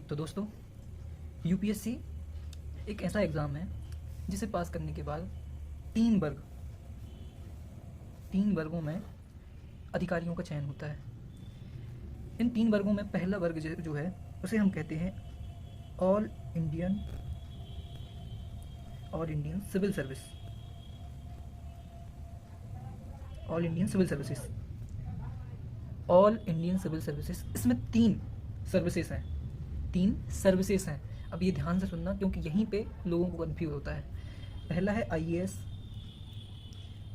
तो दोस्तों, यूपीएससी एक ऐसा एग्ज़ाम है जिसे पास करने के बाद तीन वर्गों में अधिकारियों का चयन होता है। इन तीन वर्गों में पहला वर्ग जो है उसे हम कहते हैं all Indian civil service, all Indian civil services. इसमें तीन सर्विसेज हैं। अब ये ध्यान से सुनना, क्योंकि यहीं पे लोगों को कंफ्यूज होता है। पहला है आईएएस,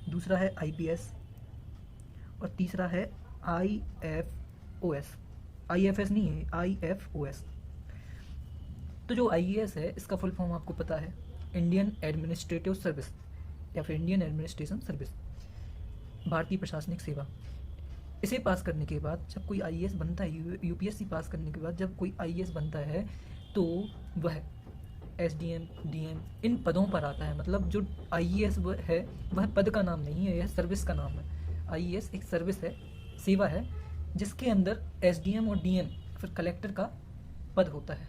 दूसरा है आईपीएस और तीसरा है आईएफओएस। आईएफएस नहीं है, आईएफओएस। तो जो आईएएस है इसका फुल फॉर्म आपको पता है, इंडियन एडमिनिस्ट्रेटिव सर्विस या फिर इंडियन एडमिनिस्ट्रेशन सर्विस, भारतीय प्रशासनिक सेवा। इसे पास करने के बाद जब कोई आईएएस बनता है, यूपीएससी पास करने के बाद जब कोई आईएएस बनता है तो वह एसडीएम, डीएम इन पदों पर आता है। मतलब जो आईएएस है वह पद का नाम नहीं है, यह सर्विस का नाम है। आईएएस एक सर्विस है, सेवा है, जिसके अंदर एसडीएम और डीएम फिर कलेक्टर का पद होता है।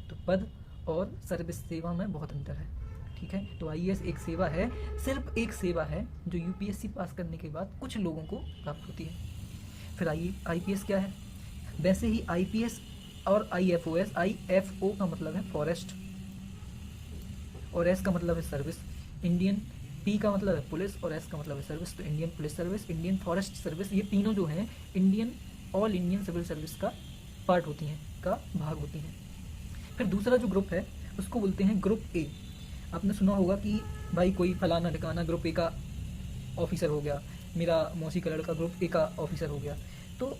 तो पद और सर्विस सेवा में बहुत अंतर है, ठीक है। तो आईएएस एक सेवा है, सिर्फ एक सेवा है जो यूपीएससी पास करने के बाद कुछ लोगों को प्राप्त होती है। फिर आईपीएस क्या है? वैसे ही आईपीएस और आईएफओएस, आईएफओ का मतलब है फॉरेस्ट और एस का मतलब है सर्विस, इंडियन, पी का मतलब है पुलिस और एस का मतलब है सर्विस। तो Indian police service, Indian forest service, ये तीनों जो हैं ऑल इंडियन सिविल सर्विस का पार्ट होती हैं, का भाग होती हैं। फिर दूसरा जो ग्रुप है उसको बोलते हैं ग्रुप ए। आपने सुना होगा कि भाई कोई फलाना ठिकाना ग्रुप ए का ऑफिसर हो गया, मेरा मौसी का लड़का ग्रुप ए का ऑफिसर हो गया। तो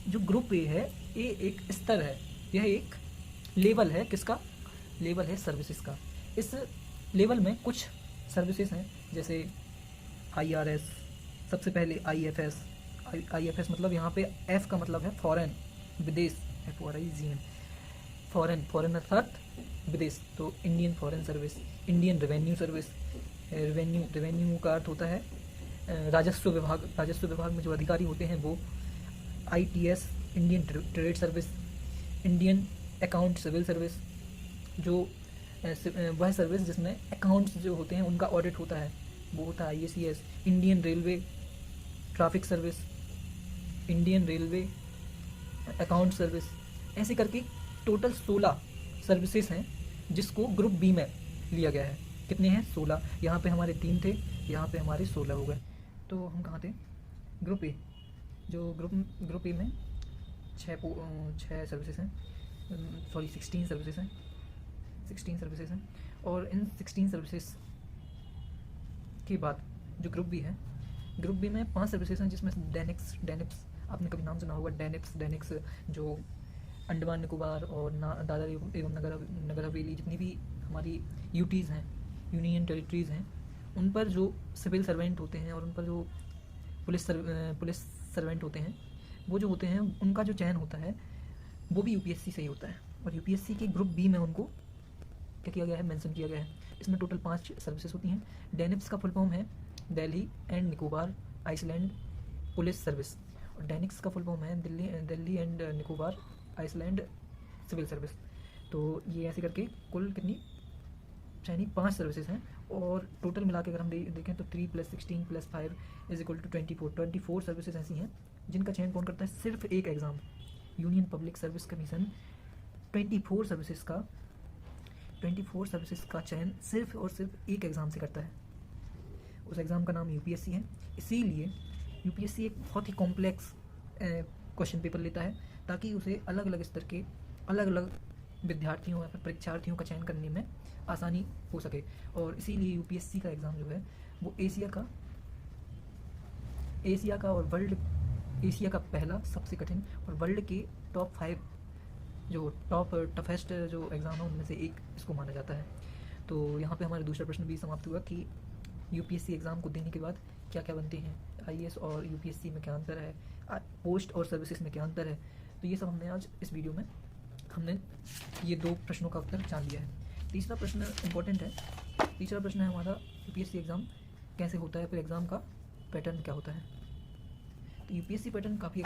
जो ग्रुप ए है, ये एक स्तर है, यह एक लेवल है। किसका लेवल है? सर्विसेज का। इस लेवल में कुछ सर्विसेज हैं, जैसे आईआरएस, सबसे पहले आईएफएस। आईएफएस मतलब यहाँ पे एफ का मतलब है फॉरेन, विदेश, FOREIGN, फॉरेन अर्थात विदेश। तो Indian foreign service, Indian revenue service, revenue का अर्थ होता है राजस्व विभाग। राजस्व विभाग में जो अधिकारी होते हैं वो ITS, Indian trade service, Indian account civil service, जो वह सर्विस जिसमें अकाउंट्स जो होते हैं उनका ऑडिट होता है, वो होता है IACS. Indian railway traffic service, Indian railway account service. ऐसे करके टोटल 16 सर्विसेज हैं जिसको ग्रुप बी में लिया गया है। कितने हैं? 16। यहाँ पे हमारे 3 थे, यहाँ पे हमारे 16 हो गए। तो हम कहाँ थे? Group A. जो ग्रुप ए में 6 सर्विसेज हैं, सॉरी 16 सर्विसेज हैं। और इन 16 सर्विसेज के बाद जो ग्रुप बी है, ग्रुप बी में 5 सर्विसेज हैं, जिसमें डेनिक्स, आपने कभी नाम सुना होगा, डेनिक्स जो अंडमान निकोबार और दादर एवं नगर हवेली, जितनी भी हमारी यूटीज़ हैं, यूनियन टेरिटरीज़ हैं, उन पर जो सिविल सर्वेंट होते हैं और उन पर जो पुलिस सर्वेंट होते हैं, वो जो होते हैं उनका जो चयन होता है वो भी यूपीएससी से ही होता है। और यूपीएससी के ग्रुप बी में उनको क्या किया गया है? मेंशन किया गया है। इसमें टोटल 5 सर्विसेज होती हैं। डेनिप्स का फुल फॉर्म है Delhi and Nicobar island police service, और डेनिक्स का फुल फॉर्म है Delhi and Nicobar island civil service. तो ये ऐसे करके कुल कितनी 5 सर्विसेज हैं। और टोटल मिला के अगर हम देखें तो 3 + 16 + 5 = 24 सर्विसेज ऐसी हैं जिनका चयन कौन करता है? सिर्फ एक exam, union public service commission 24 services का चयन सिर्फ और सिर्फ एक एग्ज़ाम से करता है। उस एग्ज़ाम का नाम यूपीएससी है। इसीलिए यूपीएससी एक बहुत ही कॉम्प्लेक्स क्वेश्चन पेपर लेता है, ताकि उसे अलग अलग स्तर के अलग अलग विद्यार्थियों या फिर परीक्षार्थियों का चयन करने में आसानी हो सके। और इसीलिए यूपीएससी का एग्ज़ाम जो है वो एशिया का पहला सबसे कठिन और वर्ल्ड के टॉप 5 जो टफेस्ट जो एग्ज़ाम है उनमें से एक इसको माना जाता है। तो यहाँ पे हमारा दूसरा प्रश्न भी समाप्त हुआ कि यूपीएससी एग्ज़ाम को देने के बाद क्या क्या बनते हैं, आईएएस और यूपीएससी में क्या अंतर है, पोस्ट और सर्विसेज में क्या अंतर है। तो ये सब हमने आज इस वीडियो में हमने ये 2 प्रश्नों का उत्तर जान लिया है। तीसरा प्रश्न इम्पोर्टेंट है। तीसरा प्रश्न है हमारा, यूपीएससी एग्ज़ाम कैसे होता है, फिर एग्ज़ाम का पैटर्न क्या होता है। तो यूपीएससी पैटर्न काफ़ी